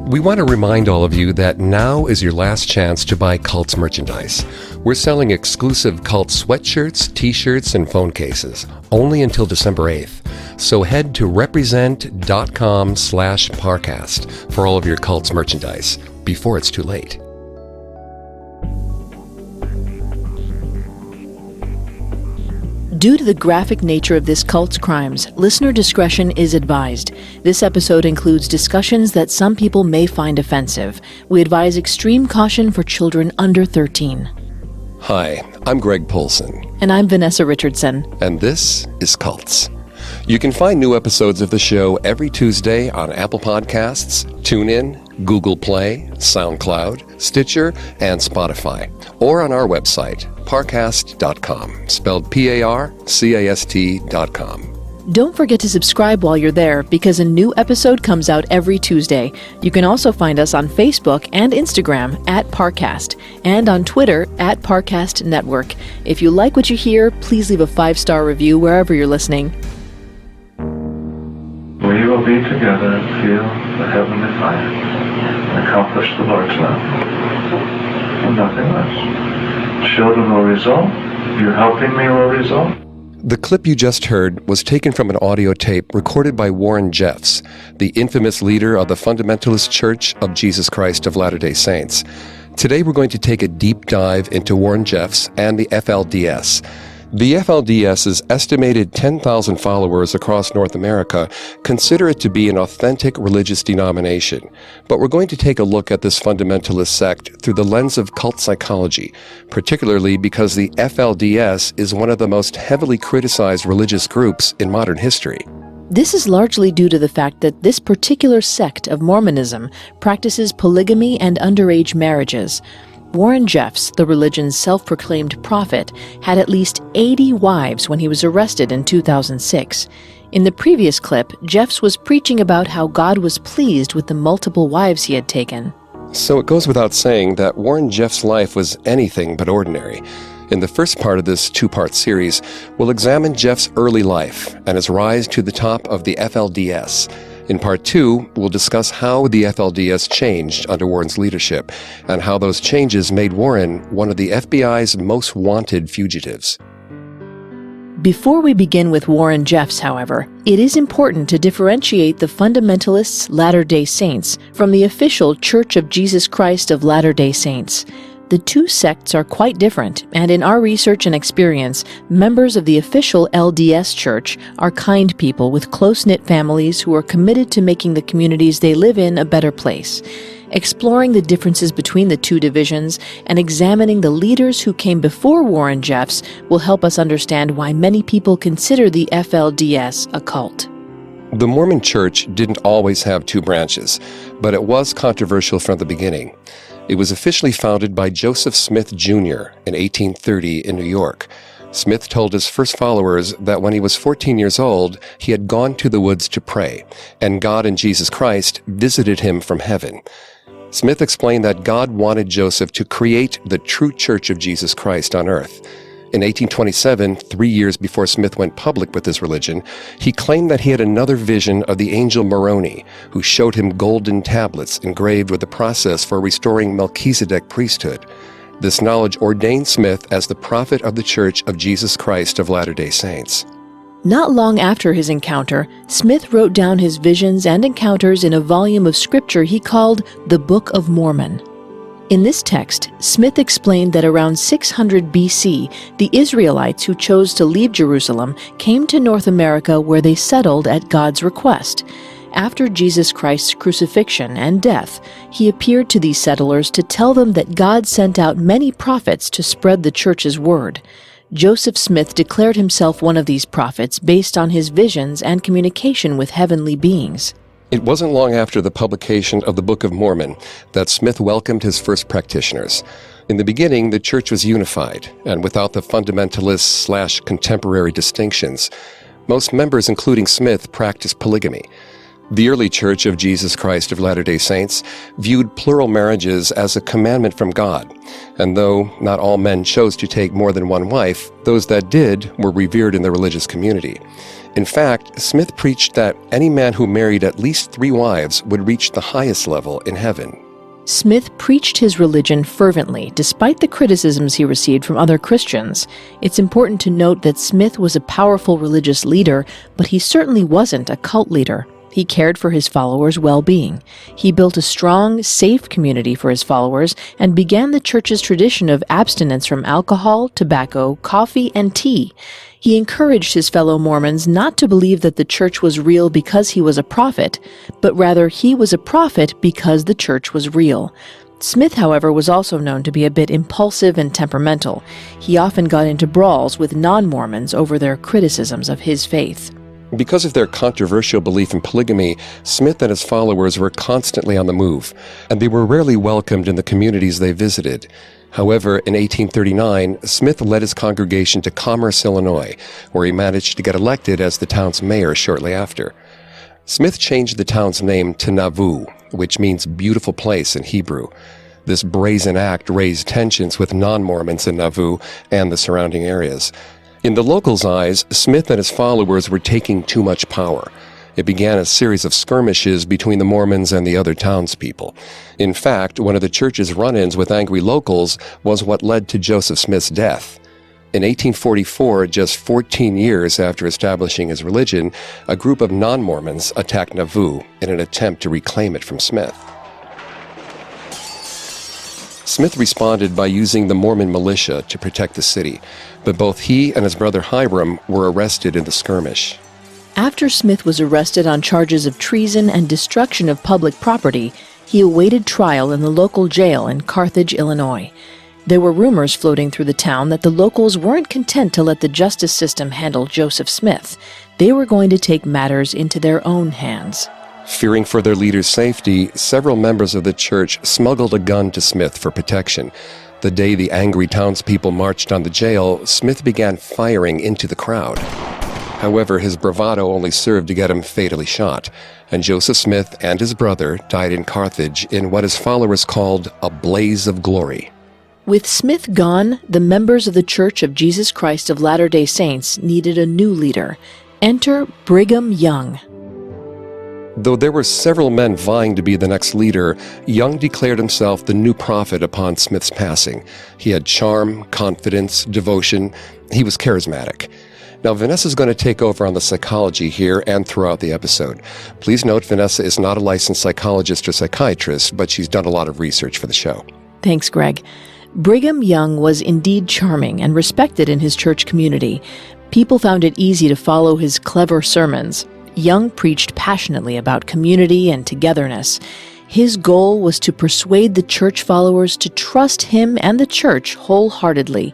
We want to remind all of you that now is your last chance to buy Cult's merchandise. We're selling exclusive Cult sweatshirts, t-shirts, and phone cases, only until December 8th. So head to represent.com/Parcast for all of your Cult's merchandise, before it's too late. Due to the graphic nature of this cult's crimes, listener discretion is advised. This episode includes discussions that some people may find offensive. We advise extreme caution for children under 13. Hi, I'm Greg Polson. And I'm Vanessa Richardson. And this is Cults. You can find new episodes of the show every Tuesday on Apple Podcasts, TuneIn, Google Play, SoundCloud, Stitcher, and Spotify, or on our website, parcast.com, spelled Parcast.com. Don't forget to subscribe while you're there, because a new episode comes out every Tuesday. You can also find us on Facebook and Instagram at Parcast, and on Twitter at Parcast Network. If you like what you hear, please leave a 5-star review wherever you're listening. We will be together and feel the heavenly fire and accomplish the Lord's love. And nothing less. Children will result. You helping me will result. The clip you just heard was taken from an audio tape recorded by Rulon Jeffs, the infamous leader of the Fundamentalist Church of Jesus Christ of Latter-day Saints. Today we're going to take a deep dive into Rulon Jeffs and the FLDS. The FLDS's estimated 10,000 followers across North America consider it to be an authentic religious denomination. But we're going to take a look at this fundamentalist sect through the lens of cult psychology, particularly because the FLDS is one of the most heavily criticized religious groups in modern history. This is largely due to the fact that this particular sect of Mormonism practices polygamy and underage marriages. Rulon Jeffs, the religion's self-proclaimed prophet, had at least 80 wives when he was arrested in 2006. In the previous clip, Jeffs was preaching about how God was pleased with the multiple wives he had taken. So it goes without saying that Rulon Jeffs' life was anything but ordinary. In the first part of this 2-part series, we'll examine Jeffs' early life and his rise to the top of the FLDS. In Part 2, we'll discuss how the FLDS changed under Warren's leadership and how those changes made Warren one of the FBI's most wanted fugitives. Before we begin with Rulon Jeffs, however, it is important to differentiate the Fundamentalists' Latter-day Saints from the official Church of Jesus Christ of Latter-day Saints. The two sects are quite different, and in our research and experience, members of the official LDS Church are kind people with close-knit families who are committed to making the communities they live in a better place. Exploring the differences between the two divisions and examining the leaders who came before Rulon Jeffs will help us understand why many people consider the FLDS a cult. The Mormon Church didn't always have two branches, but it was controversial from the beginning. It was officially founded by Joseph Smith Jr. in 1830 in New York. Smith told his first followers that when he was 14 years old, he had gone to the woods to pray, and God and Jesus Christ visited him from heaven. Smith explained that God wanted Joseph to create the true Church of Jesus Christ on earth. In 1827, 3 years before Smith went public with his religion, he claimed that he had another vision of the angel Moroni, who showed him golden tablets engraved with the process for restoring Melchizedek priesthood. This knowledge ordained Smith as the prophet of the Church of Jesus Christ of Latter-day Saints. Not long after his encounter, Smith wrote down his visions and encounters in a volume of scripture he called the Book of Mormon. In this text, Smith explained that around 600 BC, the Israelites who chose to leave Jerusalem came to North America where they settled at God's request. After Jesus Christ's crucifixion and death, he appeared to these settlers to tell them that God sent out many prophets to spread the church's word. Joseph Smith declared himself one of these prophets based on his visions and communication with heavenly beings. It wasn't long after the publication of the Book of Mormon that Smith welcomed his first practitioners. In the beginning, the church was unified, and without the fundamentalist/contemporary distinctions. Most members, including Smith, practiced polygamy. The early Church of Jesus Christ of Latter-day Saints viewed plural marriages as a commandment from God, and though not all men chose to take more than one wife, those that did were revered in the religious community. In fact, Smith preached that any man who married at least 3 wives would reach the highest level in heaven. Smith preached his religion fervently, despite the criticisms he received from other Christians. It's important to note that Smith was a powerful religious leader, but he certainly wasn't a cult leader. He cared for his followers' well-being. He built a strong, safe community for his followers and began the church's tradition of abstinence from alcohol, tobacco, coffee, and tea. He encouraged his fellow Mormons not to believe that the church was real because he was a prophet, but rather he was a prophet because the church was real. Smith, however, was also known to be a bit impulsive and temperamental. He often got into brawls with non-Mormons over their criticisms of his faith. Because of their controversial belief in polygamy, Smith and his followers were constantly on the move, and they were rarely welcomed in the communities they visited. However, in 1839, Smith led his congregation to Commerce, Illinois, where he managed to get elected as the town's mayor shortly after. Smith changed the town's name to Nauvoo, which means beautiful place in Hebrew. This brazen act raised tensions with non-Mormons in Nauvoo and the surrounding areas. In the locals' eyes, Smith and his followers were taking too much power. It began a series of skirmishes between the Mormons and the other townspeople. In fact, one of the church's run-ins with angry locals was what led to Joseph Smith's death. In 1844, just 14 years after establishing his religion, a group of non-Mormons attacked Nauvoo in an attempt to reclaim it from Smith. Smith responded by using the Mormon militia to protect the city, but both he and his brother Hiram were arrested in the skirmish. After Smith was arrested on charges of treason and destruction of public property, he awaited trial in the local jail in Carthage, Illinois. There were rumors floating through the town that the locals weren't content to let the justice system handle Joseph Smith. They were going to take matters into their own hands. Fearing for their leader's safety, several members of the church smuggled a gun to Smith for protection. The day the angry townspeople marched on the jail, Smith began firing into the crowd. However, his bravado only served to get him fatally shot, and Joseph Smith and his brother died in Carthage in what his followers called a blaze of glory. With Smith gone, the members of the Church of Jesus Christ of Latter-day Saints needed a new leader. Enter Brigham Young. Though there were several men vying to be the next leader, Young declared himself the new prophet upon Smith's passing. He had charm, confidence, devotion. He was charismatic. Now, Vanessa is going to take over on the psychology here and throughout the episode. Please note, Vanessa is not a licensed psychologist or psychiatrist, but she's done a lot of research for the show. Thanks, Greg. Brigham Young was indeed charming and respected in his church community. People found it easy to follow his clever sermons. Young preached passionately about community and togetherness. His goal was to persuade the church followers to trust him and the church wholeheartedly.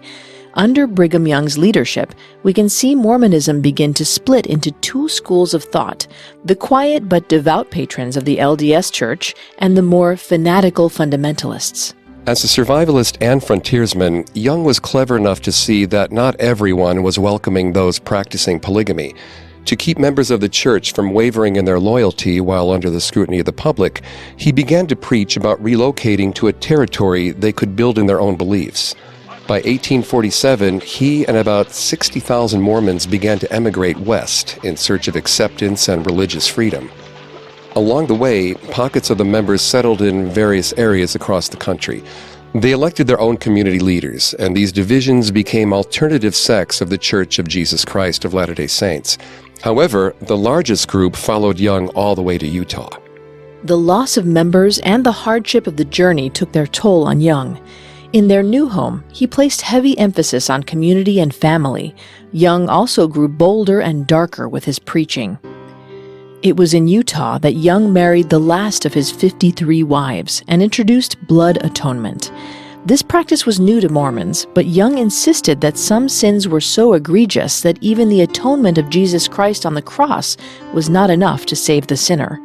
Under Brigham Young's leadership, we can see Mormonism begin to split into 2 schools of thought: the quiet but devout patrons of the LDS Church and the more fanatical fundamentalists. As a survivalist and frontiersman, Young was clever enough to see that not everyone was welcoming those practicing polygamy. To keep members of the church from wavering in their loyalty while under the scrutiny of the public, he began to preach about relocating to a territory they could build in their own beliefs. By 1847, he and about 60,000 Mormons began to emigrate west in search of acceptance and religious freedom. Along the way, pockets of the members settled in various areas across the country. They elected their own community leaders, and these divisions became alternative sects of the Church of Jesus Christ of Latter-day Saints. However, the largest group followed Young all the way to Utah. The loss of members and the hardship of the journey took their toll on Young. In their new home, he placed heavy emphasis on community and family. Young also grew bolder and darker with his preaching. It was in Utah that Young married the last of his 53 wives and introduced blood atonement. This practice was new to Mormons, but Young insisted that some sins were so egregious that even the atonement of Jesus Christ on the cross was not enough to save the sinner.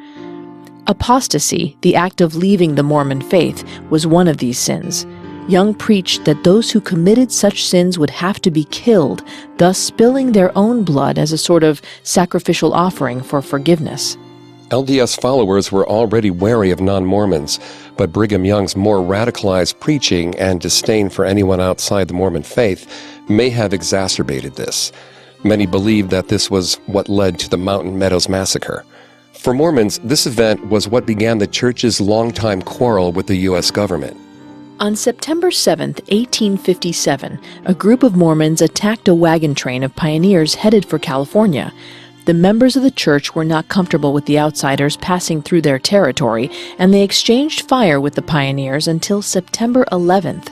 Apostasy, the act of leaving the Mormon faith, was one of these sins. Young preached that those who committed such sins would have to be killed, thus spilling their own blood as a sort of sacrificial offering for forgiveness. LDS followers were already wary of non-Mormons, but Brigham Young's more radicalized preaching and disdain for anyone outside the Mormon faith may have exacerbated this. Many believe that this was what led to the Meadows Massacre. For Mormons, this event was what began the church's longtime quarrel with the U.S. government. On September 7, 1857, a group of Mormons attacked a wagon train of pioneers headed for California. The members of the church were not comfortable with the outsiders passing through their territory, and they exchanged fire with the pioneers until September 11th.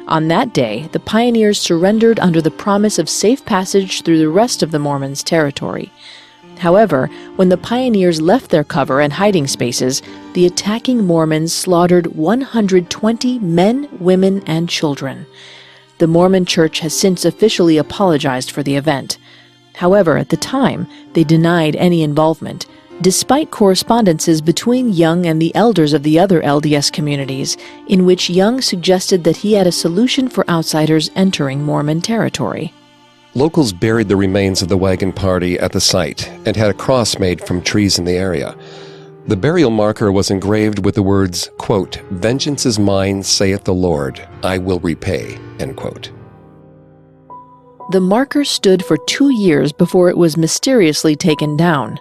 On that day, the pioneers surrendered under the promise of safe passage through the rest of the Mormons' territory. However, when the pioneers left their cover and hiding spaces, the attacking Mormons slaughtered 120 men, women, and children. The Mormon Church has since officially apologized for the event. However, at the time, they denied any involvement, despite correspondences between Young and the elders of the other LDS communities, in which Young suggested that he had a solution for outsiders entering Mormon territory. Locals buried the remains of the wagon party at the site and had a cross made from trees in the area. The burial marker was engraved with the words, quote, "Vengeance is mine, saith the Lord, I will repay," end quote. The marker stood for 2 years before it was mysteriously taken down.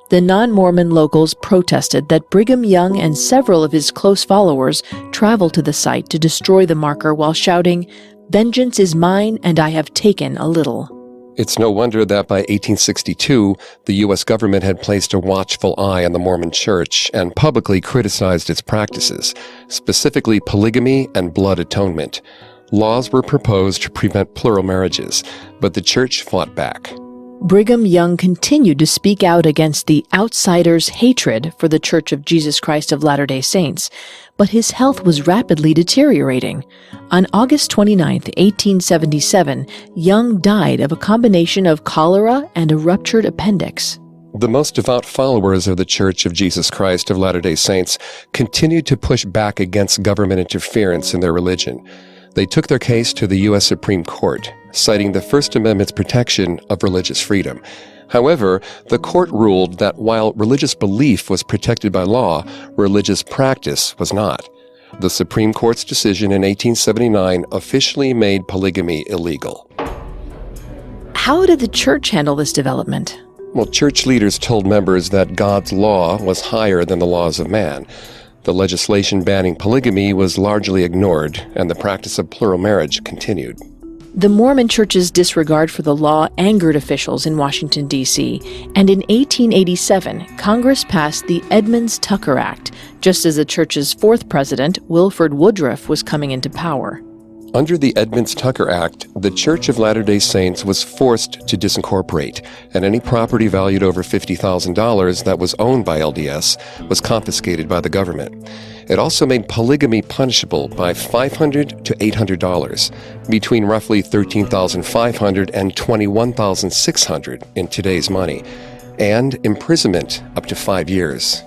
The non-Mormon locals protested that Brigham Young and several of his close followers traveled to the site to destroy the marker while shouting, "Vengeance is mine, and I have taken a little." It's no wonder that by 1862, the U.S. government had placed a watchful eye on the Mormon Church and publicly criticized its practices, specifically polygamy and blood atonement. Laws were proposed to prevent plural marriages, but the church fought back. Brigham Young continued to speak out against the outsiders' hatred for the Church of Jesus Christ of Latter-day Saints, but his health was rapidly deteriorating. On August 29, 1877, Young died of a combination of cholera and a ruptured appendix. The most devout followers of the Church of Jesus Christ of Latter-day Saints continued to push back against government interference in their religion. They took their case to the U.S. Supreme Court, citing the First Amendment's protection of religious freedom. However, the court ruled that while religious belief was protected by law, religious practice was not. The Supreme Court's decision in 1879 officially made polygamy illegal. How did the church handle this development? Well, church leaders told members that God's law was higher than the laws of man. The legislation banning polygamy was largely ignored, and the practice of plural marriage continued. The Mormon Church's disregard for the law angered officials in Washington, D.C., and in 1887, Congress passed the Edmunds-Tucker Act, just as the church's fourth president, Wilford Woodruff, was coming into power. Under the Edmunds-Tucker Act, the Church of Latter-day Saints was forced to disincorporate, and any property valued over $50,000 that was owned by LDS was confiscated by the government. It also made polygamy punishable by $500 to $800, between roughly $13,500 and $21,600 in today's money, and imprisonment up to 5 years.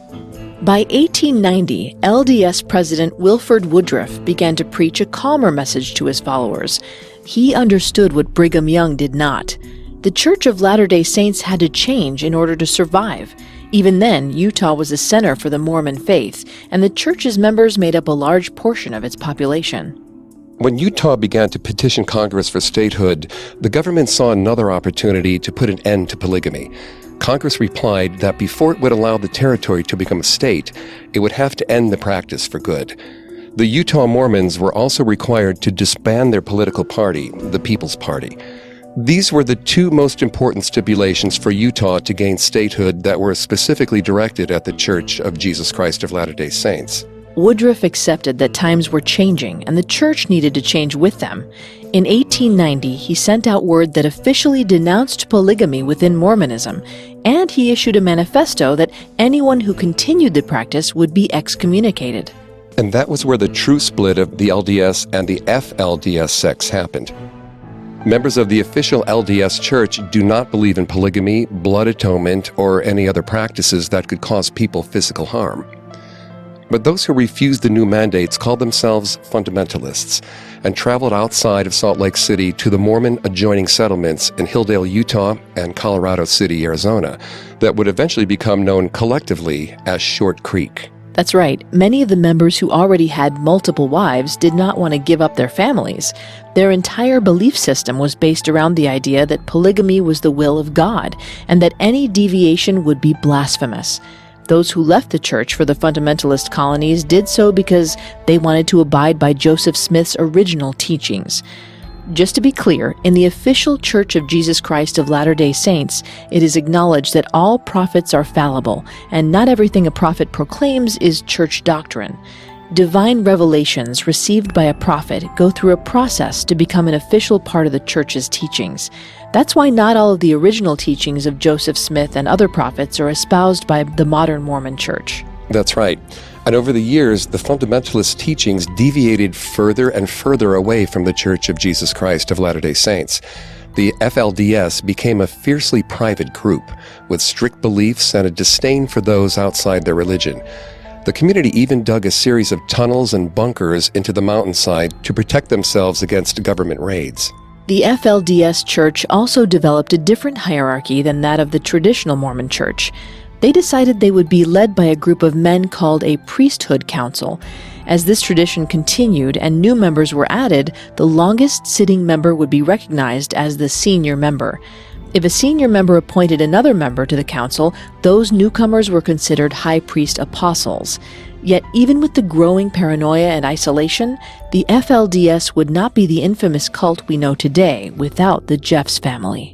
By 1890, LDS President Wilford Woodruff began to preach a calmer message to his followers. He understood what Brigham Young did not. The Church of Latter-day Saints had to change in order to survive. Even then, Utah was a center for the Mormon faith, and the church's members made up a large portion of its population. When Utah began to petition Congress for statehood, the government saw another opportunity to put an end to polygamy. Congress replied that before it would allow the territory to become a state, it would have to end the practice for good. The Utah Mormons were also required to disband their political party, the People's Party. These were the two most important stipulations for Utah to gain statehood that were specifically directed at the Church of Jesus Christ of Latter-day Saints. Woodruff accepted that times were changing and the church needed to change with them. In 1890, he sent out word that officially denounced polygamy within Mormonism, and he issued a manifesto that anyone who continued the practice would be excommunicated. And that was where the true split of the LDS and the FLDS sects happened. Members of the official LDS Church do not believe in polygamy, blood atonement, or any other practices that could cause people physical harm. But those who refused the new mandates called themselves Fundamentalists and traveled outside of Salt Lake City to the Mormon adjoining settlements in Hilldale, Utah and Colorado City, Arizona, that would eventually become known collectively as Short Creek. That's right. Many of the members who already had multiple wives did not want to give up their families. Their entire belief system was based around the idea that polygamy was the will of God and that any deviation would be blasphemous. Those who left the church for the fundamentalist colonies did so because they wanted to abide by Joseph Smith's original teachings. Just to be clear, in the official Church of Jesus Christ of Latter-day Saints, it is acknowledged that all prophets are fallible, and not everything a prophet proclaims is church doctrine. Divine revelations received by a prophet go through a process to become an official part of the church's teachings. That's why not all of the original teachings of Joseph Smith and other prophets are espoused by the modern Mormon church. That's right. And over the years, the fundamentalist teachings deviated further and further away from the Church of Jesus Christ of Latter-day Saints. The FLDS became a fiercely private group with strict beliefs and a disdain for those outside their religion. The community even dug a series of tunnels and bunkers into the mountainside to protect themselves against government raids. The FLDS church also developed a different hierarchy than that of the traditional Mormon church. They decided they would be led by a group of men called a priesthood council. As this tradition continued and new members were added, the longest sitting member would be recognized as the senior member. If a senior member appointed another member to the council, those newcomers were considered high priest apostles. Yet even with the growing paranoia and isolation, the FLDS would not be the infamous cult we know today without the Jeffs family.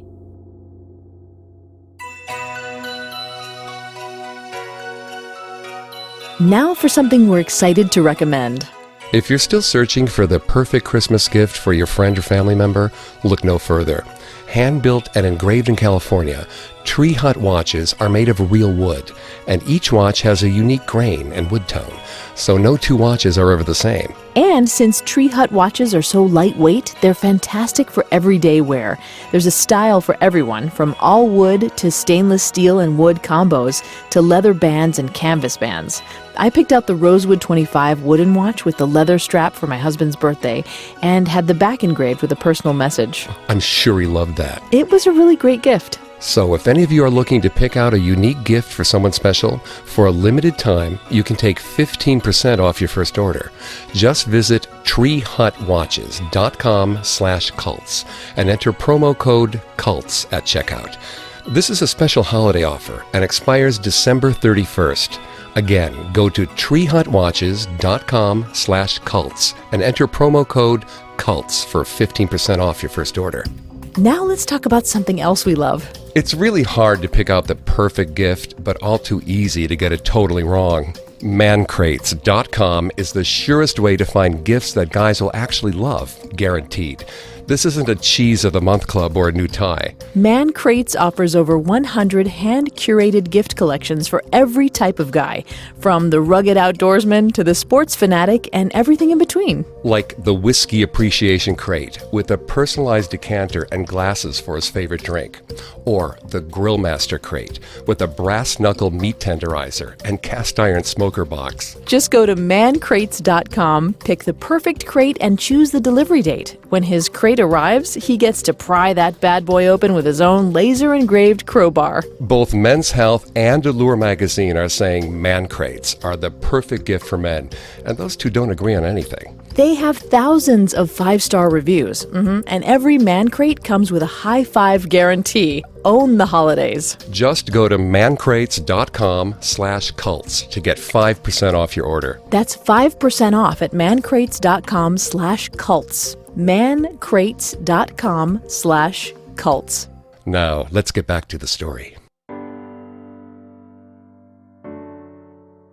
Now for something we're excited to recommend. If you're still searching for the perfect Christmas gift for your friend or family member, look no further. Hand-built and engraved in California, Tree Hut watches are made of real wood, and each watch has a unique grain and wood tone, so no two watches are ever the same. And since Tree Hut watches are so lightweight, they're fantastic for everyday wear. There's a style for everyone, from all wood to stainless steel and wood combos to leather bands and canvas bands. I picked out the Rosewood 25 wooden watch with the leather strap for my husband's birthday and had the back engraved with a personal message. I'm sure he loved that. It was a really great gift. So if any of you are looking to pick out a unique gift for someone special, for a limited time, you can take 15% off your first order. Just visit treehutwatches.com/cults and enter promo code CULTS at checkout. This is a special holiday offer and expires December 31st. Again, go to treehutwatches.com/cults and enter promo code CULTS for 15% off your first order. Now let's talk about something else we love. It's really hard to pick out the perfect gift, but all too easy to get it totally wrong. Mancrates.com is the surest way to find gifts that guys will actually love, guaranteed. This isn't a Cheese of the Month Club or a new tie. Man Crates offers over 100 hand-curated gift collections for every type of guy, from the rugged outdoorsman to the sports fanatic and everything in between. Like the Whiskey Appreciation Crate with a personalized decanter and glasses for his favorite drink. Or the Grillmaster Crate with a brass knuckle meat tenderizer and cast iron smoker box. Just go to mancrates.com, pick the perfect crate, and choose the delivery date. When his crate arrives, he gets to pry that bad boy open with his own laser-engraved crowbar. Both Men's Health and Allure magazine are saying man crates are the perfect gift for men, and those two don't agree on anything. They have thousands of 5-star reviews, and every man crate comes with a high-five guarantee. Own the holidays. Just go to mancrates.com/cults to get 5% off your order. That's 5% off at mancrates.com/cults. mancrates.com/cults. Now, let's get back to the story.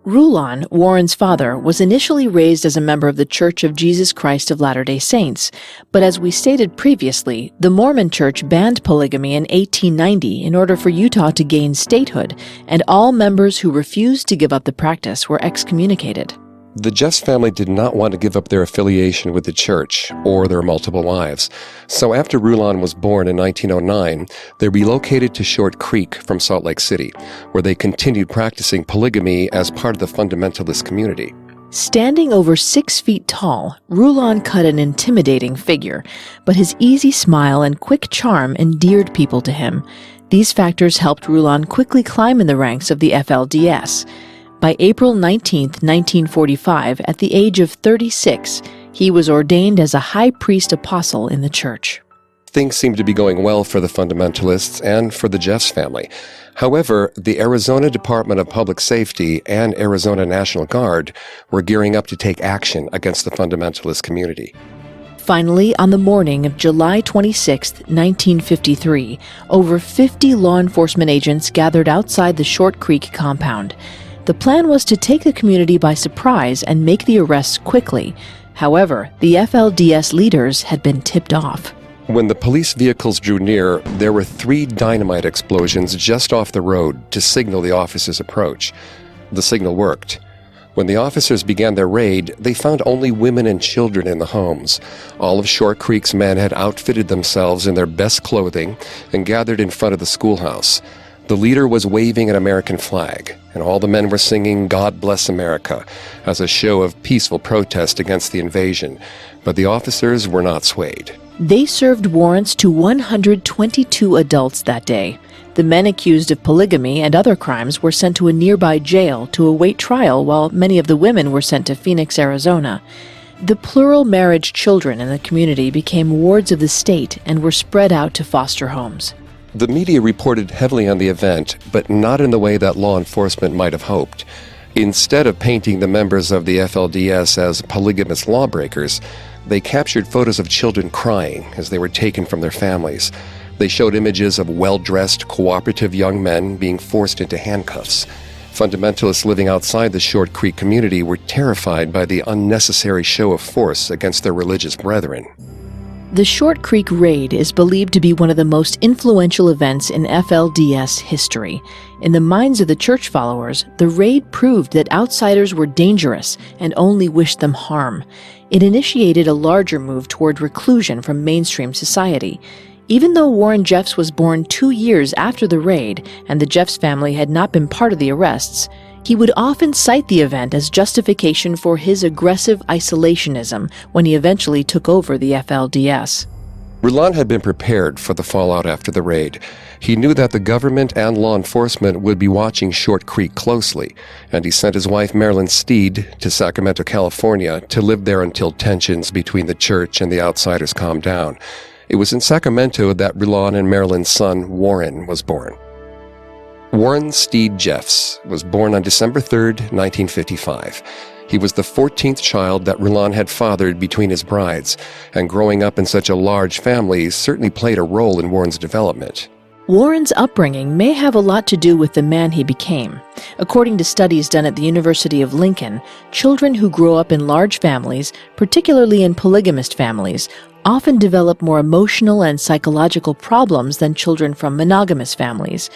Rulon, Warren's father, was initially raised as a member of the Church of Jesus Christ of Latter-day Saints, but as we stated previously, the Mormon Church banned polygamy in 1890 in order for Utah to gain statehood, and all members who refused to give up the practice were excommunicated. The Jeffs family did not want to give up their affiliation with the church or their multiple wives. So after Rulon was born in 1909, they relocated to Short Creek from Salt Lake City, where they continued practicing polygamy as part of the fundamentalist community. Standing over 6 feet tall, Rulon cut an intimidating figure, but his easy smile and quick charm endeared people to him. These factors helped Rulon quickly climb in the ranks of the FLDS. By April 19, 1945, at the age of 36, he was ordained as a high priest apostle in the church. Things seemed to be going well for the Fundamentalists and for the Jeffs family. However, the Arizona Department of Public Safety and Arizona National Guard were gearing up to take action against the Fundamentalist community. Finally, on the morning of July 26, 1953, over 50 law enforcement agents gathered outside the Short Creek compound. The plan was to take the community by surprise and make the arrests quickly. However, the FLDS leaders had been tipped off. When the police vehicles drew near, there were 3 dynamite explosions just off the road to signal the officers' approach. The signal worked. When the officers began their raid, they found only women and children in the homes. All of Short Creek's men had outfitted themselves in their best clothing and gathered in front of the schoolhouse. The leader was waving an American flag, and all the men were singing "God Bless America" as a show of peaceful protest against the invasion. But the officers were not swayed. They served warrants to 122 adults that day. The men accused of polygamy and other crimes were sent to a nearby jail to await trial, while many of the women were sent to Phoenix, Arizona. The plural marriage children in the community became wards of the state and were spread out to foster homes. The media reported heavily on the event, but not in the way that law enforcement might have hoped. Instead of painting the members of the FLDS as polygamous lawbreakers, they captured photos of children crying as they were taken from their families. They showed images of well-dressed, cooperative young men being forced into handcuffs. Fundamentalists living outside the Short Creek community were terrified by the unnecessary show of force against their religious brethren. The Short Creek raid is believed to be one of the most influential events in FLDS history. In the minds of the church followers, the raid proved that outsiders were dangerous and only wished them harm. It initiated a larger move toward reclusion from mainstream society. Even though Rulon Jeffs was born 2 years after the raid and the Jeffs family had not been part of the arrests, he would often cite the event as justification for his aggressive isolationism when he eventually took over the FLDS. Rulon had been prepared for the fallout after the raid. He knew that the government and law enforcement would be watching Short Creek closely, and he sent his wife Marilyn Steed to Sacramento, California, to live there until tensions between the church and the outsiders calmed down. It was in Sacramento that Rulon and Marilyn's son, Warren, was born. Warren Steed Jeffs was born on December 3, 1955. He was the 14th child that Rulon had fathered between his brides, and growing up in such a large family certainly played a role in Warren's development. Warren's upbringing may have a lot to do with the man he became. According to studies done at the University of Lincoln, children who grow up in large families, particularly in polygamist families, often develop more emotional and psychological problems than children from monogamous families.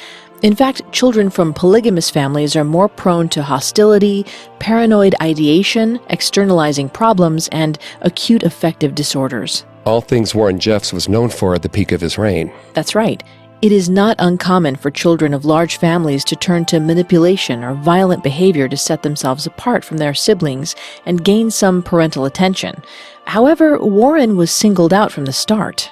In fact, children from polygamous families are more prone to hostility, paranoid ideation, externalizing problems, and acute affective disorders. All things Rulon Jeffs was known for at the peak of his reign. That's right. It is not uncommon for children of large families to turn to manipulation or violent behavior to set themselves apart from their siblings and gain some parental attention. However, Warren was singled out from the start.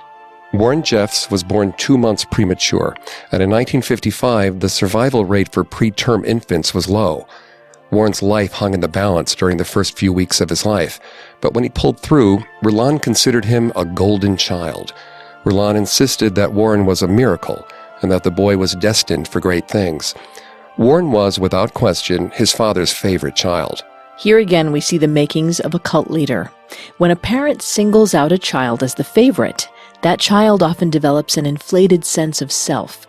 Rulon Jeffs was born 2 months premature, and in 1955, the survival rate for preterm infants was low. Warren's life hung in the balance during the first few weeks of his life, but when he pulled through, Rulon considered him a golden child. Rulon insisted that Warren was a miracle and that the boy was destined for great things. Warren was, without question, his father's favorite child. Here again we see the makings of a cult leader. When a parent singles out a child as the favorite, that child often develops an inflated sense of self.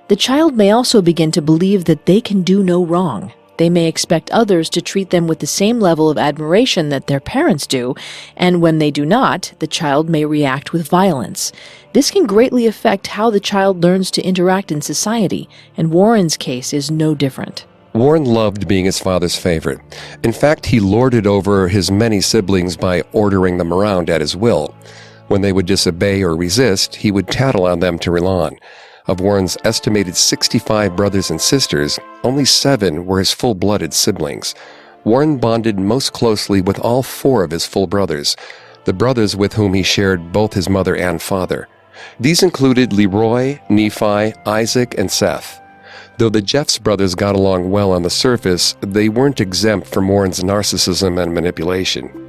The child may also begin to believe that they can do no wrong. They may expect others to treat them with the same level of admiration that their parents do, and when they do not, the child may react with violence. This can greatly affect how the child learns to interact in society, and Warren's case is no different. Warren loved being his father's favorite. In fact, he lorded over his many siblings by ordering them around at his will. When they would disobey or resist, he would tattle on them to Rulon. Of Warren's estimated 65 brothers and sisters, only 7 were his full-blooded siblings. Warren bonded most closely with all 4 of his full brothers, the brothers with whom he shared both his mother and father. These included Leroy, Nephi, Isaac, and Seth. Though the Jeffs brothers got along well on the surface, they weren't exempt from Warren's narcissism and manipulation.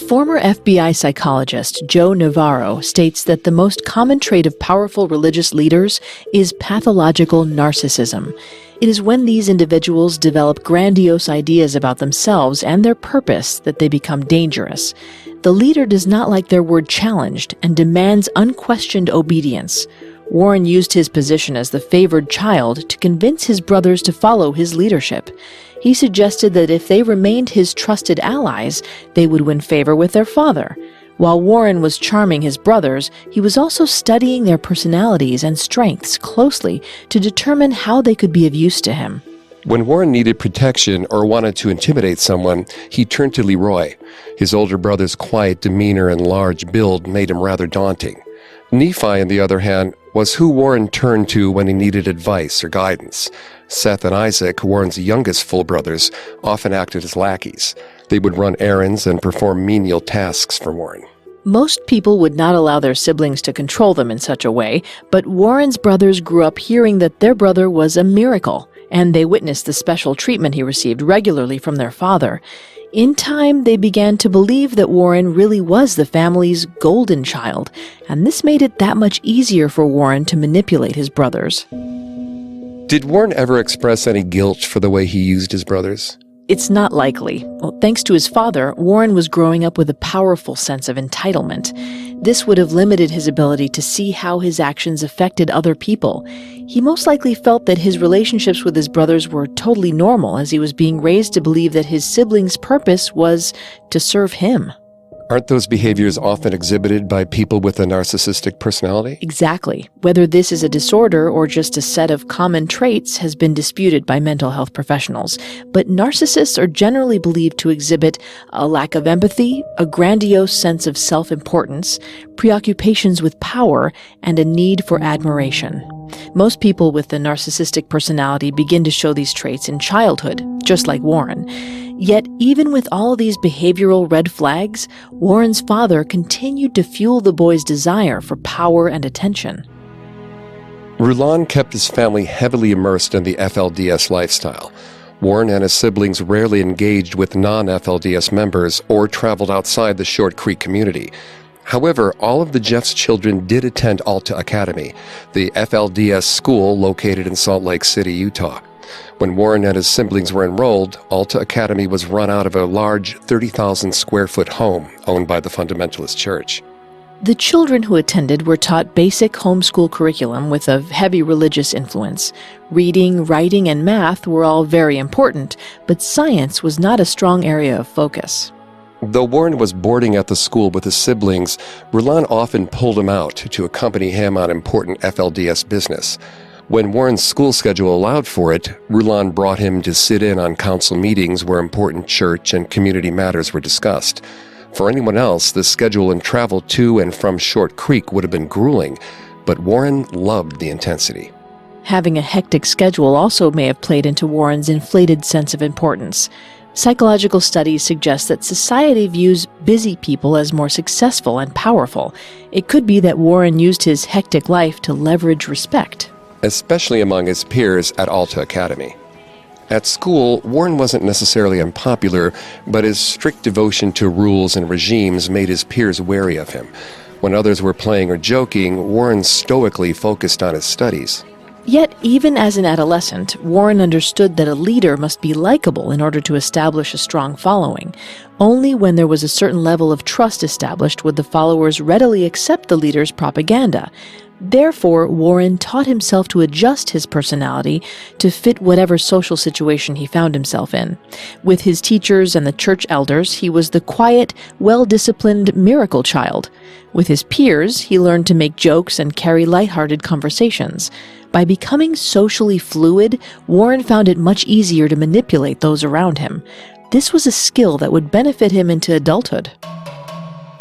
Former FBI psychologist Joe Navarro states that the most common trait of powerful religious leaders is pathological narcissism. It is when these individuals develop grandiose ideas about themselves and their purpose that they become dangerous. The leader does not like their word challenged and demands unquestioned obedience. Warren used his position as the favored child to convince his brothers to follow his leadership. He suggested that if they remained his trusted allies, they would win favor with their father. While Warren was charming his brothers, he was also studying their personalities and strengths closely to determine how they could be of use to him. When Warren needed protection or wanted to intimidate someone, he turned to Leroy. His older brother's quiet demeanor and large build made him rather daunting. Nephi, on the other hand, was who Warren turned to when he needed advice or guidance. Seth and Isaac, Warren's youngest full brothers, often acted as lackeys. They would run errands and perform menial tasks for Warren. Most people would not allow their siblings to control them in such a way, but Warren's brothers grew up hearing that their brother was a miracle, and they witnessed the special treatment he received regularly from their father. In time, they began to believe that Warren really was the family's golden child, and this made it that much easier for Warren to manipulate his brothers. Did Warren ever express any guilt for the way he used his brothers? It's not likely. Well, thanks to his father, Warren was growing up with a powerful sense of entitlement. This would have limited his ability to see how his actions affected other people. He most likely felt that his relationships with his brothers were totally normal, as he was being raised to believe that his siblings' purpose was to serve him. Aren't those behaviors often exhibited by people with a narcissistic personality? Exactly. Whether this is a disorder or just a set of common traits has been disputed by mental health professionals. But narcissists are generally believed to exhibit a lack of empathy, a grandiose sense of self-importance, preoccupations with power, and a need for admiration. Most people with a narcissistic personality begin to show these traits in childhood, just like Warren. Yet, even with all these behavioral red flags, Warren's father continued to fuel the boy's desire for power and attention. Rulon kept his family heavily immersed in the FLDS lifestyle. Warren and his siblings rarely engaged with non-FLDS members or traveled outside the Short Creek community. However, all of the Jeffs children did attend Alta Academy, the FLDS school located in Salt Lake City, Utah. When Warren and his siblings were enrolled, Alta Academy was run out of a large 30,000-square-foot home owned by the Fundamentalist Church. The children who attended were taught basic homeschool curriculum with a heavy religious influence. Reading, writing, and math were all very important, but science was not a strong area of focus. Though Warren was boarding at the school with his siblings, Rulon often pulled him out to accompany him on important FLDS business. When Warren's school schedule allowed for it, Rulon brought him to sit in on council meetings where important church and community matters were discussed. For anyone else, the schedule and travel to and from Short Creek would have been grueling, but Warren loved the intensity. Having a hectic schedule also may have played into Warren's inflated sense of importance. Psychological studies suggest that society views busy people as more successful and powerful. It could be that Warren used his hectic life to leverage respect, especially among his peers at Alta Academy. At school, Warren wasn't necessarily unpopular, but his strict devotion to rules and regimes made his peers wary of him. When others were playing or joking, Warren stoically focused on his studies. Yet, even as an adolescent, Warren understood that a leader must be likable in order to establish a strong following. Only when there was a certain level of trust established would the followers readily accept the leader's propaganda. Therefore, Warren taught himself to adjust his personality to fit whatever social situation he found himself in. With his teachers and the church elders, he was the quiet, well-disciplined miracle child. With his peers, he learned to make jokes and carry lighthearted conversations. By becoming socially fluid, Warren found it much easier to manipulate those around him. This was a skill that would benefit him into adulthood.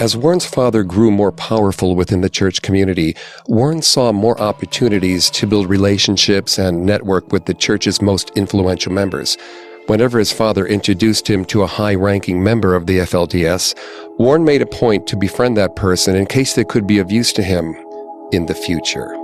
As Warren's father grew more powerful within the church community, Warren saw more opportunities to build relationships and network with the church's most influential members. Whenever his father introduced him to a high-ranking member of the FLDS, Warren made a point to befriend that person in case they could be of use to him in the future.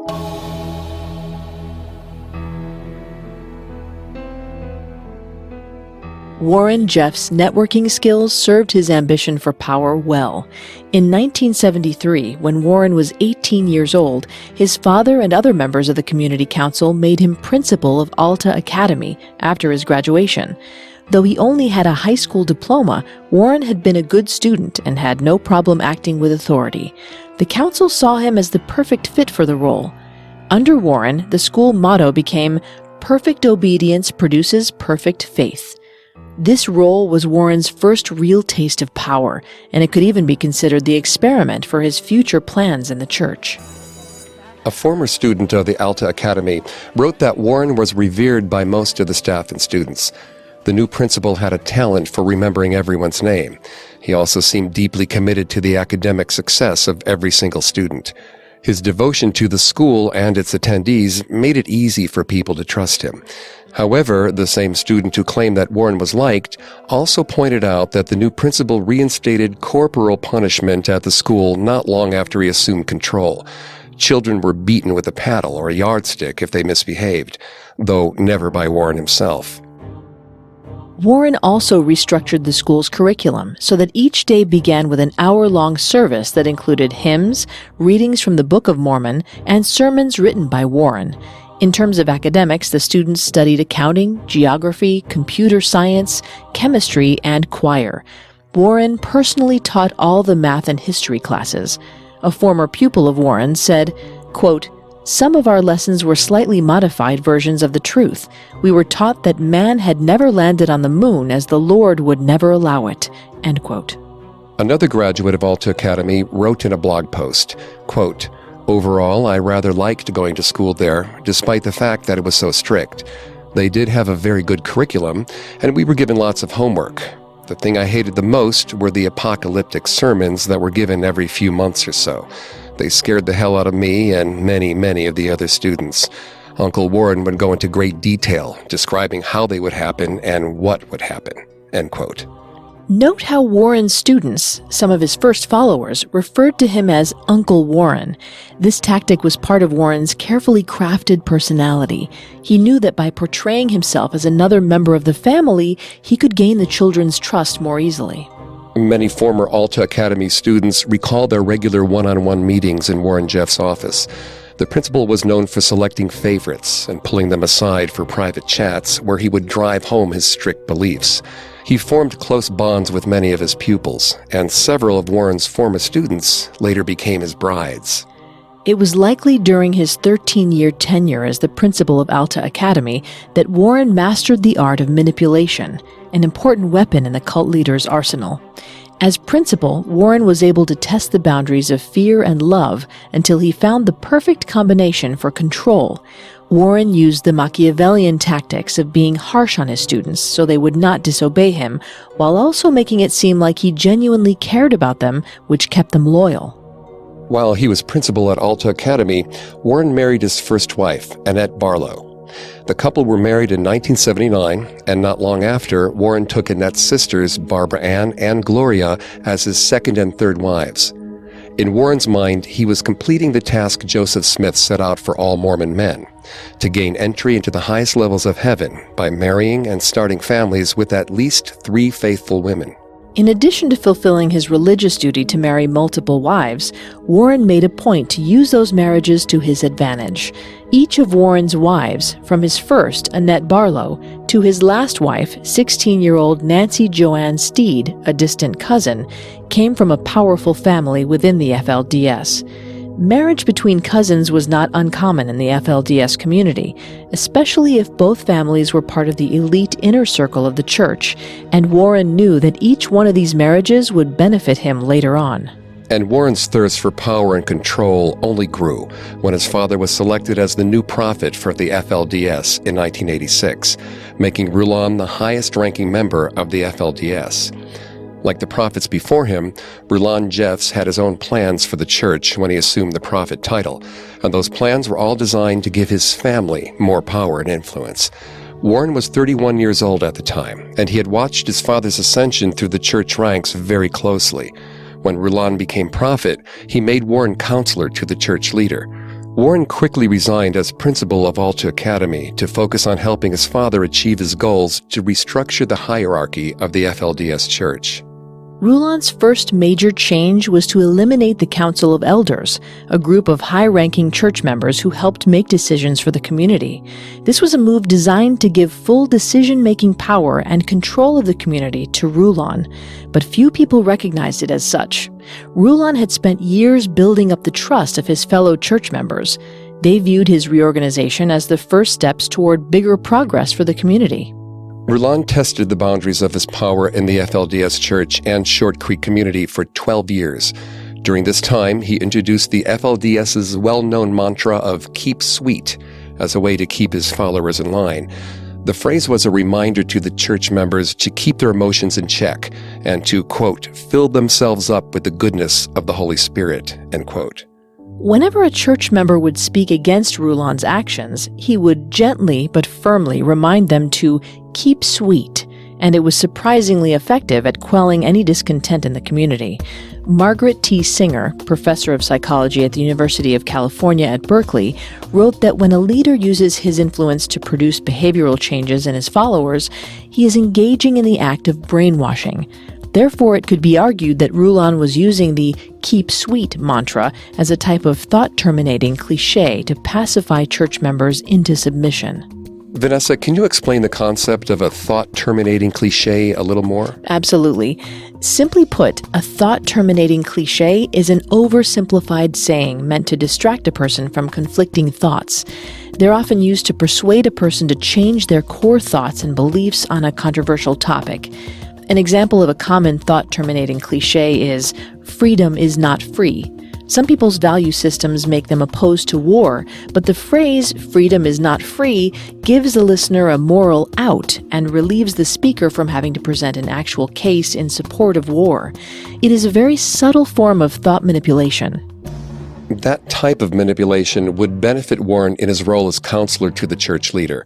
Rulon Jeffs' networking skills served his ambition for power well. In 1973, when Warren was 18 years old, his father and other members of the community council made him principal of Alta Academy after his graduation. Though he only had a high school diploma, Warren had been a good student and had no problem acting with authority. The council saw him as the perfect fit for the role. Under Warren, the school motto became, "Perfect obedience produces perfect faith." This role was Warren's first real taste of power, and it could even be considered the experiment for his future plans in the church. A former student of the Alta Academy wrote that Warren was revered by most of the staff and students. The new principal had a talent for remembering everyone's name. He also seemed deeply committed to the academic success of every single student. His devotion to the school and its attendees made it easy for people to trust him. However, the same student who claimed that Warren was liked also pointed out that the new principal reinstated corporal punishment at the school not long after he assumed control. Children were beaten with a paddle or a yardstick if they misbehaved, though never by Warren himself. Warren also restructured the school's curriculum so that each day began with an hour-long service that included hymns, readings from the Book of Mormon, and sermons written by Warren. In terms of academics, the students studied accounting, geography, computer science, chemistry, and choir. Warren personally taught all the math and history classes. A former pupil of Warren said, quote, "Some of our lessons were slightly modified versions of the truth. We were taught that man had never landed on the moon as the Lord would never allow it." End quote. Another graduate of Alta Academy wrote in a blog post, quote, "Overall, I rather liked going to school there, despite the fact that it was so strict. They did have a very good curriculum, and we were given lots of homework. The thing I hated the most were the apocalyptic sermons that were given every few months or so. They scared the hell out of me and many of the other students. Uncle Warren would go into great detail, describing how they would happen and what would happen." End quote. Note how Warren's students, some of his first followers, referred to him as Uncle Warren. This tactic was part of Warren's carefully crafted personality. He knew that by portraying himself as another member of the family, he could gain the children's trust more easily. Many former Alta Academy students recall their regular one-on-one meetings in Rulon Jeffs' office. The principal was known for selecting favorites and pulling them aside for private chats where he would drive home his strict beliefs. He formed close bonds with many of his pupils, and several of Warren's former students later became his brides. It was likely during his 13-year tenure as the principal of Alta Academy that Warren mastered the art of manipulation, an important weapon in the cult leader's arsenal. As principal, Warren was able to test the boundaries of fear and love until he found the perfect combination for control. Warren used the Machiavellian tactics of being harsh on his students so they would not disobey him, while also making it seem like he genuinely cared about them, which kept them loyal. While he was principal at Alta Academy, Warren married his first wife, Annette Barlow. The couple were married in 1979, and not long after, Warren took Annette's sisters, Barbara Ann and Gloria, as his second and third wives. In Warren's mind, he was completing the task Joseph Smith set out for all Mormon men, to gain entry into the highest levels of heaven by marrying and starting families with at least 3 faithful women. In addition to fulfilling his religious duty to marry multiple wives, Warren made a point to use those marriages to his advantage. Each of Warren's wives, from his first, Annette Barlow, to his last wife, 16-year-old Nancy Joanne Steed, a distant cousin, came from a powerful family within the FLDS. Marriage between cousins was not uncommon in the FLDS community, especially if both families were part of the elite inner circle of the church, and Warren knew that each one of these marriages would benefit him later on. And Warren's thirst for power and control only grew when his father was selected as the new prophet for the FLDS in 1986, making Rulon the highest-ranking member of the FLDS. Like the prophets before him, Rulon Jeffs had his own plans for the church when he assumed the prophet title, and those plans were all designed to give his family more power and influence. Warren was 31 years old at the time, and he had watched his father's ascension through the church ranks very closely. When Rulon became prophet, he made Warren counselor to the church leader. Warren quickly resigned as principal of Alta Academy to focus on helping his father achieve his goals to restructure the hierarchy of the FLDS church. Rulon's first major change was to eliminate the Council of Elders, a group of high-ranking church members who helped make decisions for the community. This was a move designed to give full decision-making power and control of the community to Rulon, but few people recognized it as such. Rulon had spent years building up the trust of his fellow church members. They viewed his reorganization as the first steps toward bigger progress for the community. Rulon tested the boundaries of his power in the FLDS church and Short Creek community for 12 years. During this time, he introduced the FLDS's well-known mantra of "keep sweet" as a way to keep his followers in line. The phrase was a reminder to the church members to keep their emotions in check and to, quote, "fill themselves up with the goodness of the Holy Spirit," end quote. Whenever a church member would speak against Rulon's actions, he would gently but firmly remind them to keep sweet, and it was surprisingly effective at quelling any discontent in the community. Margaret T. Singer, professor of psychology at the University of California at Berkeley, wrote that when a leader uses his influence to produce behavioral changes in his followers, he is engaging in the act of brainwashing. Therefore, it could be argued that Rulon was using the "keep sweet" mantra as a type of thought-terminating cliché to pacify church members into submission. Vanessa, can you explain the concept of a thought-terminating cliché a little more? Absolutely. Simply put, a thought-terminating cliché is an oversimplified saying meant to distract a person from conflicting thoughts. They're often used to persuade a person to change their core thoughts and beliefs on a controversial topic. An example of a common thought-terminating cliché is, "freedom is not free." Some people's value systems make them opposed to war, but the phrase, "freedom is not free," gives the listener a moral out and relieves the speaker from having to present an actual case in support of war. It is a very subtle form of thought manipulation. That type of manipulation would benefit Warren in his role as counselor to the church leader.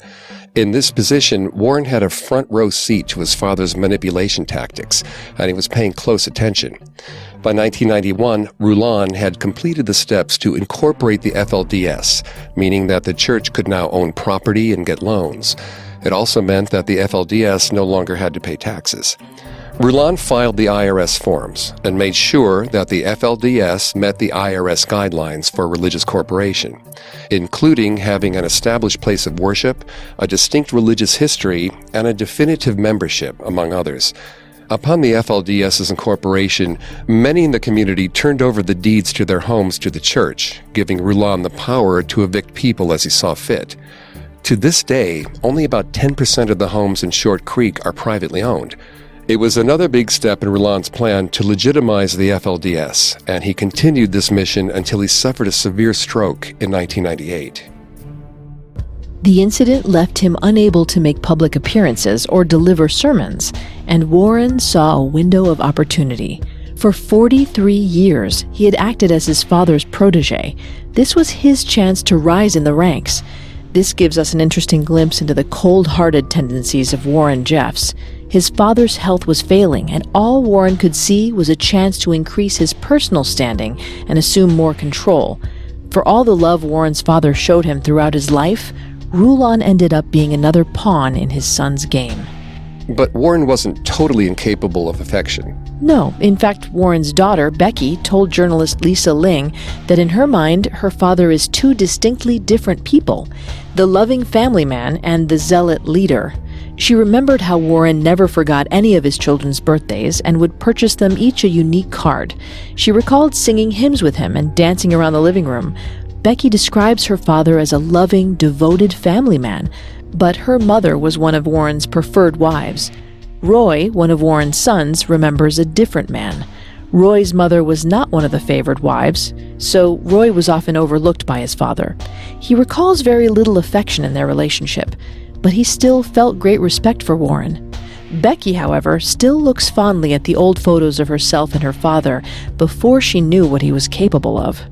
In this position, Warren had a front-row seat to his father's manipulation tactics, and he was paying close attention. By 1991, Rulon had completed the steps to incorporate the FLDS, meaning that the church could now own property and get loans. It also meant that the FLDS no longer had to pay taxes. Rulon filed the IRS forms and made sure that the FLDS met the IRS guidelines for a religious corporation, including having an established place of worship, a distinct religious history, and a definitive membership, among others. Upon the FLDS's incorporation, many in the community turned over the deeds to their homes to the church, giving Rulon the power to evict people as he saw fit. To this day, only about 10% of the homes in Short Creek are privately owned. It was another big step in Rulon's plan to legitimize the FLDS, and he continued this mission until he suffered a severe stroke in 1998. The incident left him unable to make public appearances or deliver sermons, and Warren saw a window of opportunity. For 43 years, he had acted as his father's protege. This was his chance to rise in the ranks. This gives us an interesting glimpse into the cold-hearted tendencies of Rulon Jeffs. His father's health was failing, and all Warren could see was a chance to increase his personal standing and assume more control. For all the love Warren's father showed him throughout his life, Rulon ended up being another pawn in his son's game. But Warren wasn't totally incapable of affection. No, in fact, Warren's daughter, Becky, told journalist Lisa Ling that in her mind, her father is two distinctly different people, the loving family man and the zealot leader. She remembered how Warren never forgot any of his children's birthdays and would purchase them each a unique card. She recalled singing hymns with him and dancing around the living room. Becky describes her father as a loving, devoted family man, but her mother was one of Warren's preferred wives. Roy, one of Warren's sons, remembers a different man. Roy's mother was not one of the favored wives, so Roy was often overlooked by his father. He recalls very little affection in their relationship, but he still felt great respect for Warren. Becky, however, still looks fondly at the old photos of herself and her father before she knew what he was capable of.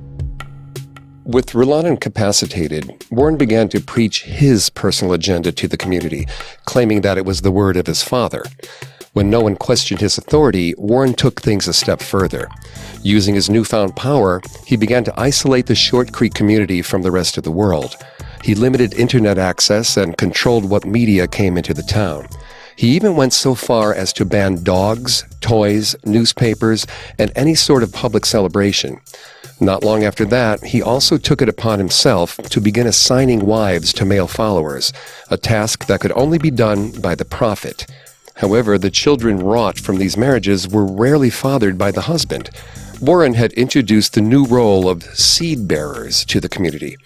With Rulon incapacitated, Warren began to preach his personal agenda to the community, claiming that it was the word of his father. When no one questioned his authority, Warren took things a step further. Using his newfound power, he began to isolate the Short Creek community from the rest of the world. He limited internet access and controlled what media came into the town. He even went so far as to ban dogs, toys, newspapers, and any sort of public celebration. Not long after that, he also took it upon himself to begin assigning wives to male followers, a task that could only be done by the prophet. However, the children wrought from these marriages were rarely fathered by the husband. Warren had introduced the new role of seed bearers to the community.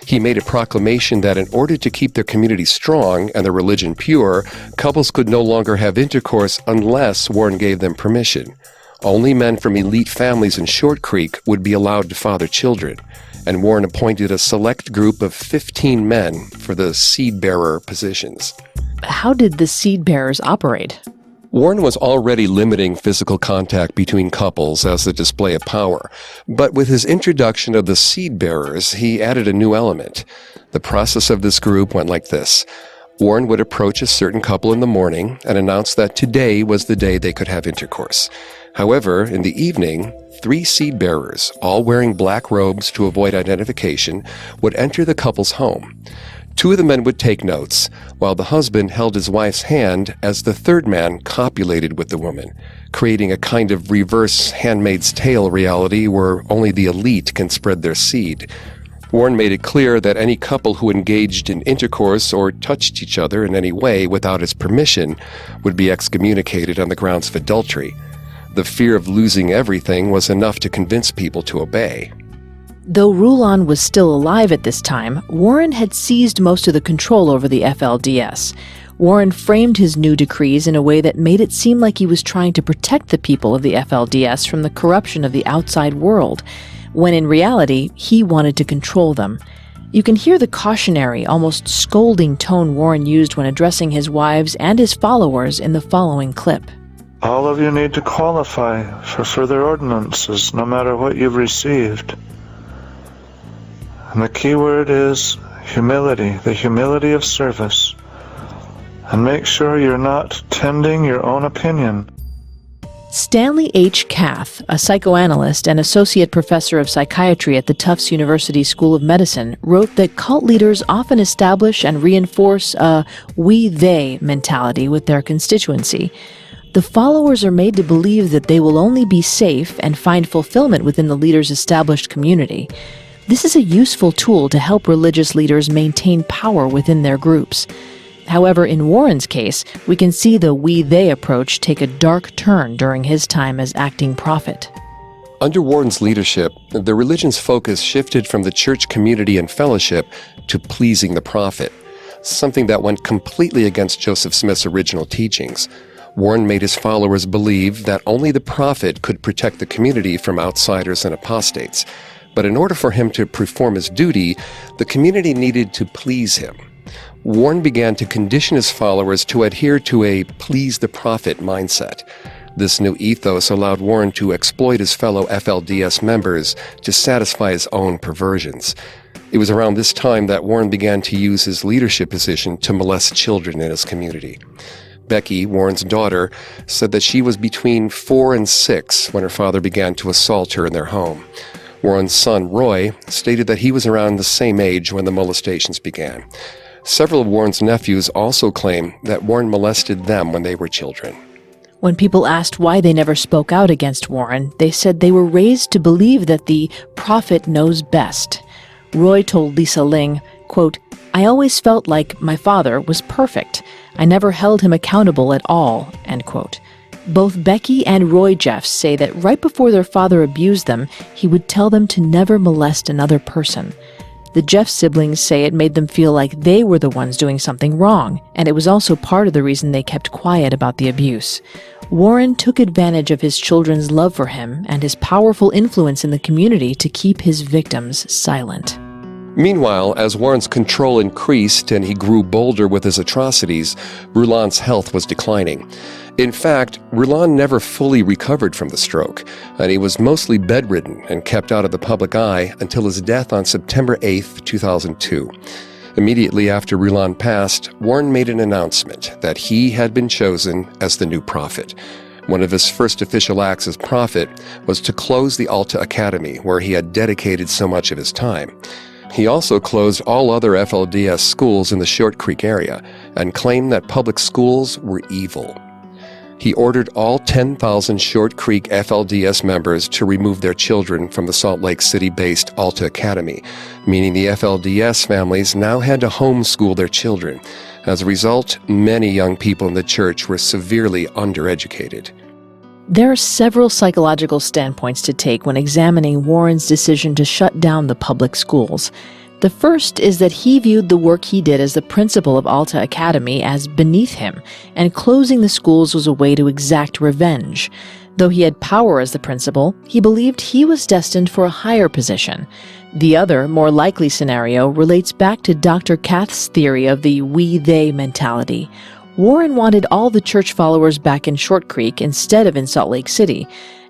He made a proclamation that in order to keep their community strong and their religion pure, couples could no longer have intercourse unless Warren gave them permission. Only men from elite families in Short Creek would be allowed to father children, and Warren appointed a select group of 15 men for the seed bearer positions. How did the seed bearers operate? Warren was already limiting physical contact between couples as a display of power, but with his introduction of the seed bearers, he added a new element. The process of this group went like this. Warren would approach a certain couple in the morning and announce that today was the day they could have intercourse. However, in the evening, 3 seed bearers, all wearing black robes to avoid identification, would enter the couple's home. 2 of the men would take notes, while the husband held his wife's hand as the third man copulated with the woman, creating a kind of reverse Handmaid's Tale reality where only the elite can spread their seed. Warren made it clear that any couple who engaged in intercourse or touched each other in any way without his permission would be excommunicated on the grounds of adultery. The fear of losing everything was enough to convince people to obey. Though Rulon was still alive at this time, Warren had seized most of the control over the FLDS. Warren framed his new decrees in a way that made it seem like he was trying to protect the people of the FLDS from the corruption of the outside world, when in reality, he wanted to control them. You can hear the cautionary, almost scolding tone Warren used when addressing his wives and his followers in the following clip. All of you need to qualify for further ordinances, no matter what you've received. And the key word is humility, the humility of service. And make sure you're not tending your own opinion. Stanley H. Cath, a psychoanalyst and associate professor of psychiatry at the Tufts University School of Medicine, wrote that cult leaders often establish and reinforce a we-they mentality with their constituency. The followers are made to believe that they will only be safe and find fulfillment within the leader's established community. This is a useful tool to help religious leaders maintain power within their groups. However, in Warren's case, we can see the we-they approach take a dark turn during his time as acting prophet. Under Warren's leadership, the religion's focus shifted from the church community and fellowship to pleasing the prophet, something that went completely against Joseph Smith's original teachings. Warren made his followers believe that only the prophet could protect the community from outsiders and apostates. But in order for him to perform his duty, the community needed to please him. Warren began to condition his followers to adhere to a please the prophet mindset. This new ethos allowed Warren to exploit his fellow FLDS members to satisfy his own perversions. It was around this time that Warren began to use his leadership position to molest children in his community. Becky, Warren's daughter, said that she was between 4 and 6 when her father began to assault her in their home. Warren's son, Roy, stated that he was around the same age when the molestations began. Several of Warren's nephews also claim that Warren molested them when they were children. When people asked why they never spoke out against Warren, they said they were raised to believe that the prophet knows best. Roy told Lisa Ling, quote, "I always felt like my father was perfect. I never held him accountable at all," end quote. Both Becky and Roy Jeffs say that right before their father abused them, he would tell them to never molest another person. The Jeffs siblings say it made them feel like they were the ones doing something wrong, and it was also part of the reason they kept quiet about the abuse. Warren took advantage of his children's love for him and his powerful influence in the community to keep his victims silent. Meanwhile, as Warren's control increased and he grew bolder with his atrocities, Rulon's health was declining. In fact, Rulon never fully recovered from the stroke, and he was mostly bedridden and kept out of the public eye until his death on September 8, 2002. Immediately after Rulon passed, Warren made an announcement that he had been chosen as the new prophet. One of his first official acts as prophet was to close the Alta Academy, where he had dedicated so much of his time. He also closed all other FLDS schools in the Short Creek area and claimed that public schools were evil. He ordered all 10,000 Short Creek FLDS members to remove their children from the Salt Lake City-based Alta Academy, meaning the FLDS families now had to homeschool their children. As a result, many young people in the church were severely undereducated. There are several psychological standpoints to take when examining Warren's decision to shut down the public schools. The first is that he viewed the work he did as the principal of Alta Academy as beneath him, and closing the schools was a way to exact revenge. Though he had power as the principal, he believed he was destined for a higher position. The other, more likely scenario relates back to Dr. Kath's theory of the we-they mentality. Warren wanted all the church followers back in Short Creek instead of in Salt Lake City.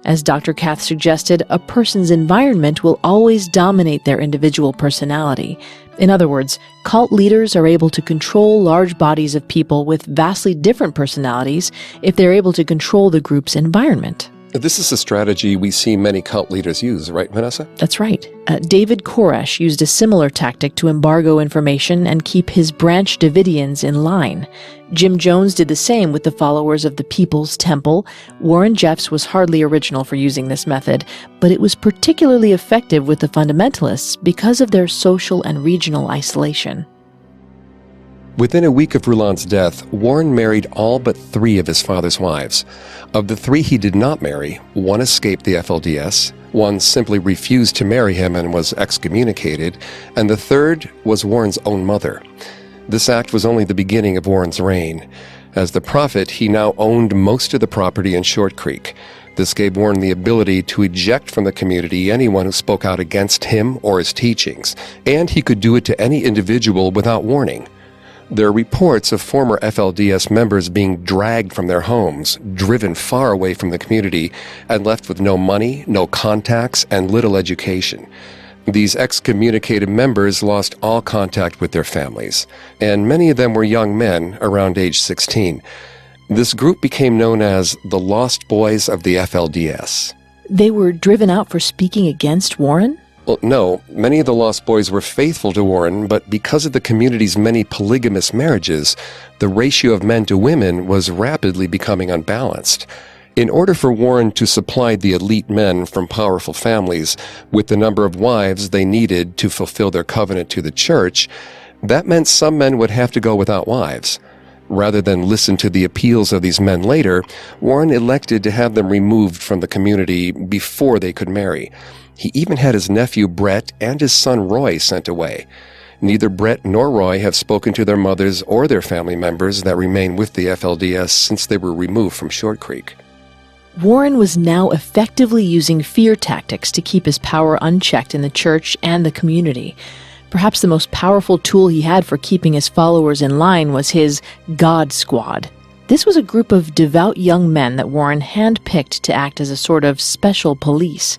As Dr. Kath suggested, a person's environment will always dominate their individual personality. In other words, cult leaders are able to control large bodies of people with vastly different personalities if they're able to control the group's environment. This is a strategy we see many cult leaders use, right, Vanessa? That's right. David Koresh used a similar tactic to embargo information and keep his branch Davidians in line. Jim Jones did the same with the followers of the People's Temple. Warren Jeffs was hardly original for using this method, but it was particularly effective with the Fundamentalists because of their social and regional isolation. Within a week of Rulon's death, Warren married all but 3 of his father's wives. Of the 3 he did not marry, 1 escaped the FLDS, 1 simply refused to marry him and was excommunicated, and the 3rd was Warren's own mother. This act was only the beginning of Warren's reign. As the prophet, he now owned most of the property in Short Creek. This gave Warren the ability to eject from the community anyone who spoke out against him or his teachings, and he could do it to any individual without warning. There are reports of former FLDS members being dragged from their homes, driven far away from the community, and left with no money, no contacts, and little education. These excommunicated members lost all contact with their families, and many of them were young men around age 16. This group became known as the Lost Boys of the FLDS. They were driven out for speaking against Warren? Well, no, many of the Lost Boys were faithful to Warren, but because of the community's many polygamous marriages, the ratio of men to women was rapidly becoming unbalanced. In order for Warren to supply the elite men from powerful families with the number of wives they needed to fulfill their covenant to the church, that meant some men would have to go without wives. Rather than listen to the appeals of these men later, Warren elected to have them removed from the community before they could marry. He even had his nephew Brett and his son Roy sent away. Neither Brett nor Roy have spoken to their mothers or their family members that remain with the FLDS since they were removed from Short Creek. Warren was now effectively using fear tactics to keep his power unchecked in the church and the community. Perhaps the most powerful tool he had for keeping his followers in line was his God Squad. This was a group of devout young men that Warren handpicked to act as a sort of special police.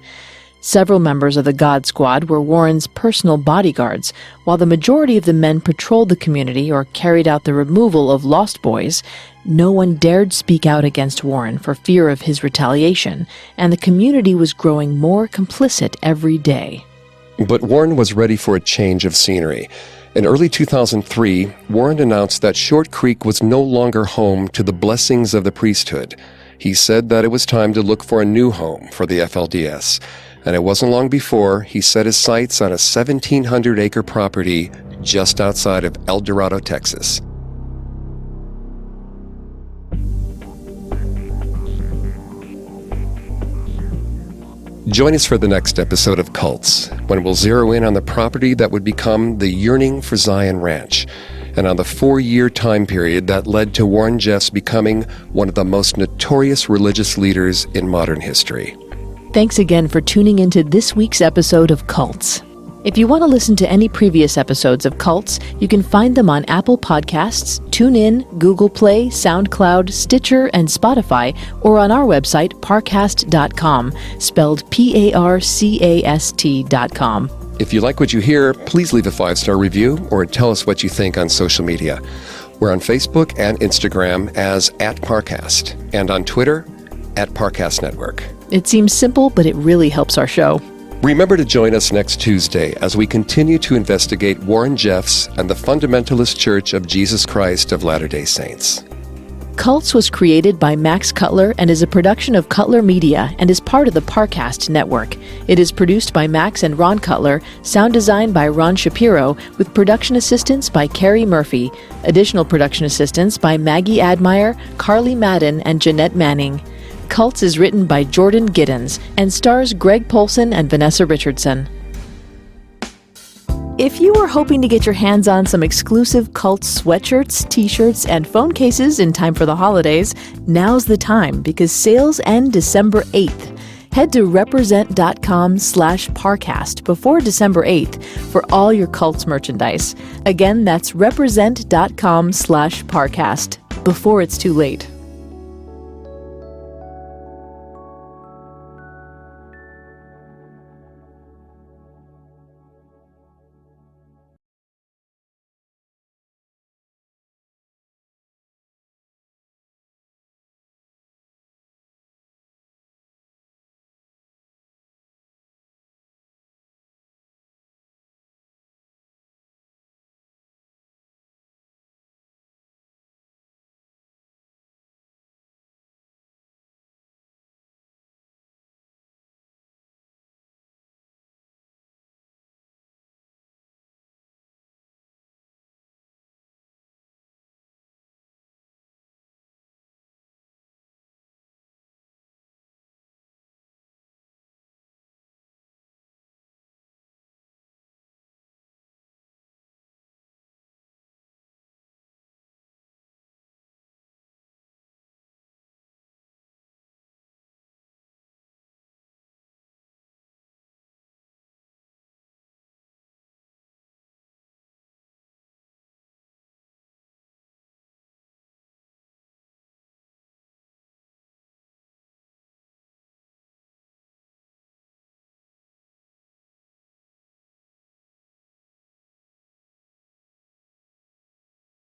Several members of the God Squad were Warren's personal bodyguards. While the majority of the men patrolled the community or carried out the removal of lost boys, no one dared speak out against Warren for fear of his retaliation, and the community was growing more complicit every day. But Warren was ready for a change of scenery. In early 2003, Warren announced that Short Creek was no longer home to the blessings of the priesthood. He said that it was time to look for a new home for the FLDS. And it wasn't long before he set his sights on a 1,700-acre property just outside of El Dorado, Texas. Join us for the next episode of Cults, when we'll zero in on the property that would become the Yearning for Zion Ranch, and on the 4-year time period that led to Warren Jeffs becoming one of the most notorious religious leaders in modern history. Thanks again for tuning into this week's episode of Cults. If you want to listen to any previous episodes of Cults, you can find them on Apple Podcasts, TuneIn, Google Play, SoundCloud, Stitcher, and Spotify, or on our website, parcast.com, spelled Parcast.com. If you like what you hear, please leave a 5-star review or tell us what you think on social media. We're on Facebook and Instagram as @Parcast, and on Twitter @Parcast Network. It seems simple, but it really helps our show. Remember to join us next Tuesday as we continue to investigate Rulon Jeffs and the Fundamentalist Church of Jesus Christ of Latter-day Saints. Cults was created by Max Cutler and is a production of Cutler Media and is part of the Parcast Network. It is produced by Max and Ron Cutler, sound design by Ron Shapiro, with production assistance by Carrie Murphy, additional production assistance by Maggie Admire, Carly Madden, and Jeanette Manning. Cults is written by Jordan Giddens and stars Greg Polson and Vanessa Richardson. If you were hoping to get your hands on some exclusive Cults sweatshirts, t-shirts, and phone cases in time for the holidays, now's the time because sales end December 8th. Head to represent.com/Parcast before December 8th for all your Cults merchandise. Again, that's represent.com/Parcast before it's too late.